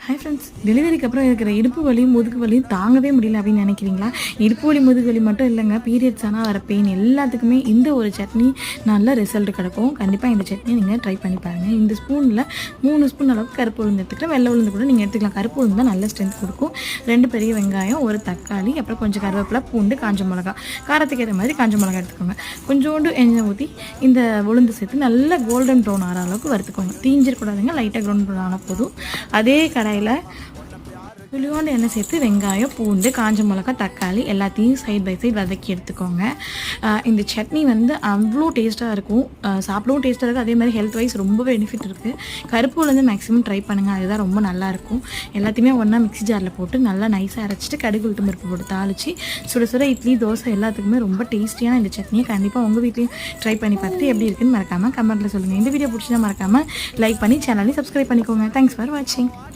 Hi friends, டெலிவரிக்கு அப்புறம் இருக்கிற இடுப்பு வலியும் முதுகு வலியும் தாங்கவே முடியல அப்படின்னு நினைக்கிறீங்களா? இடுப்பு வலி முதுகு வலி மட்டும் இல்லைங்க, பீரியட்ஸ் ஆனால் வர பெயின் எல்லாத்துக்குமே இந்த ஒரு சட்னி நல்ல ரிசல்ட் கிடைக்கும். கண்டிப்பாக இந்த சட்னி நீங்கள் ட்ரை பண்ணி பாருங்கள். இந்த ஸ்பூனில் 3 ஸ்பூன் அளவுக்கு கருப்பு உளுந்து எடுத்துக்கலாம், வெள்ளை உளுந்து கூட நீங்கள் எடுத்துக்கலாம். கருப்பு உளுந்து தான் நல்ல ஸ்ட்ரென்த் கொடுக்கும். 2 பெரிய வெங்காயம், ஒரு தக்காளி, அப்புறம் கொஞ்சம் கருவேப்பிலை, பூண்டு, காஞ்ச மிளகா, காரத்துக்கு ஏற்ற மாதிரி காஞ்ச மிளகா எடுத்துக்கோங்க. கொஞ்சோண்டு எண்ணெய் ஊற்றி இந்த உளுந்து சேர்த்து நல்லா கோல்டன் ப்ரௌன் ஆகிற அளவுக்கு வறுத்துக்கோங்க. தீஞ்சிடக்கூடாதுங்க, லைட்டாக கோல்டன் ப்ரௌன் ஆனால் போதும். அதே கடாயில் துளியோண்டு எண்ணெய் சேர்த்து வெங்காயம், பூண்டு, காஞ்ச மிளகா, தக்காளி எல்லாத்தையும் சைட் பை சைட் வதக்கி எடுத்துக்கோங்க. இந்த சட்னி வந்து அவ்வளோ டேஸ்ட்டாக இருக்கும், சாப்பிடவும் டேஸ்ட்டாக இருக்குது. அதே மாதிரி ஹெல்த் வைஸ் ரொம்ப பெனிஃபிட் இருக்குது. கருப்பு உளுந்து மேக்ஸிமம் ட்ரை பண்ணுங்கள், அதுதான் ரொம்ப நல்லாயிருக்கும். எல்லாத்தையுமே ஒன்றா மிக்ஸி ஜாரில் போட்டு நல்லா நைஸாக அரைச்சிட்டு கடுகு உளுத்தம் பருப்பு போட்டு தாளித்து சுட சுட இட்லி, தோசை எல்லாத்துக்குமே ரொம்ப டேஸ்டியான இந்த சட்னியை கண்டிப்பாக உங்கள் வீட்லேயும் ட்ரை பண்ணி பார்த்துட்டு எப்படி இருக்குன்னு மறக்காமல் கமெண்ட்டில் சொல்லுங்கள். இந்த வீடியோ பிடிச்சா மறக்காமல் லைக் பண்ணி சேனலையும் சப்ஸ்கிரைப் பண்ணிக்கோங்க. தேங்க்ஸ் ஃபார் வாட்சிங்.